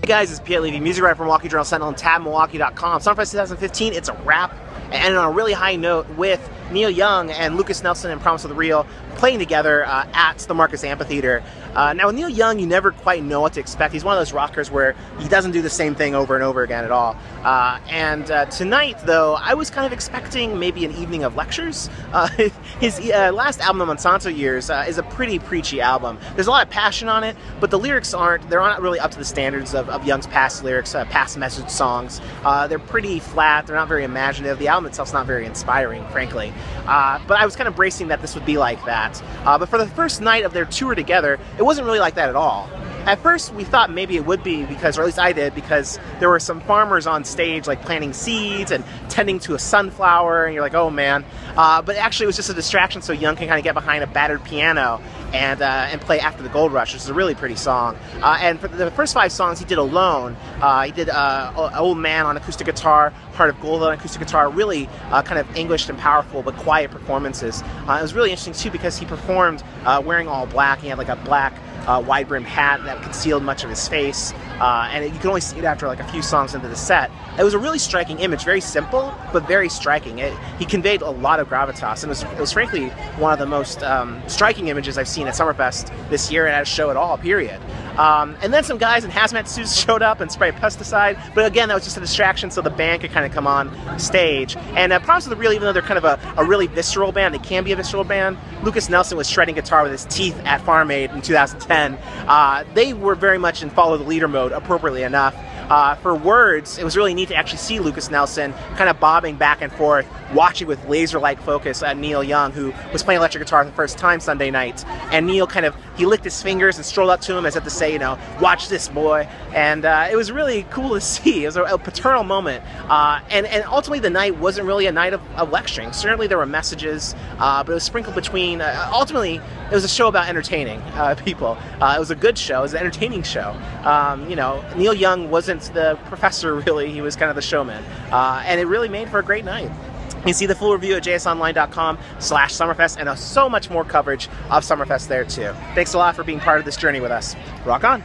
guys, it's Piet Levy, music writer for Milwaukee Journal Sentinel and tabmilwaukee.com. Summerfest 2015, it's a wrap, and on a really high note with Neil Young and Lucas Nelson and Promise of the Real playing together at the Marcus Amphitheater. Now with Neil Young, you never quite know what to expect. He's one of those rockers where he doesn't do the same thing over and over again at all. Tonight, though, I was kind of expecting maybe an evening of lectures. His last album, The Monsanto Years, is a pretty preachy album. There's a lot of passion on it, but the lyrics they're not really up to the standards of Young's past lyrics, past message songs. They're pretty flat, they're not very imaginative. The album itself's not very inspiring, frankly. But I was kind of bracing that this would be like that. But for the first night of their tour together, it wasn't really like that at all. At first, we thought maybe it would be because, or at least I did, because there were some farmers on stage like planting seeds and tending to a sunflower, and you're like, oh man. But actually it was just a distraction so Young can kind of get behind a battered piano and play After the Gold Rush, which is a really pretty song. And for the first 5 songs he did alone. He did Old Man on acoustic guitar, Heart of Gold on acoustic guitar, really kind of anguished and powerful but quiet performances. It was really interesting too because he performed wearing all black. He had like a black wide-brimmed hat that concealed much of his face, and you can only see it after like a few songs into the set. It was a really striking image, very simple, but very striking. He conveyed a lot of gravitas, and it was frankly one of the most striking images I've seen at Summerfest this year and at a show at all, period. And then some guys in hazmat suits showed up and sprayed pesticide, but again, that was just a distraction so the band could kind of come on stage. And Promise of the Real, even though they're kind of a really visceral band, they can be a visceral band, Lucas Nelson was shredding guitar with his teeth at Farm Aid in 2010. They were very much in follow the leader mode, appropriately enough. For words, it was really neat to actually see Lucas Nelson kind of bobbing back and forth, watching with laser-like focus at Neil Young, who was playing electric guitar for the first time Sunday night. And Neil he licked his fingers and strolled up to him as if to say, you know, watch this, boy. And it was really cool to see. It was a paternal moment. And ultimately the night wasn't really a night of lecturing. Certainly there were messages, but it was sprinkled between, ultimately it was a show about entertaining people. It was a good show, it was an entertaining show. You know, Neil Young wasn't the professor really, he was kind of the showman. And it really made for a great night. You can see the full review at jsonline.com/Summerfest and so much more coverage of Summerfest there too. Thanks a lot for being part of this journey with us. Rock on!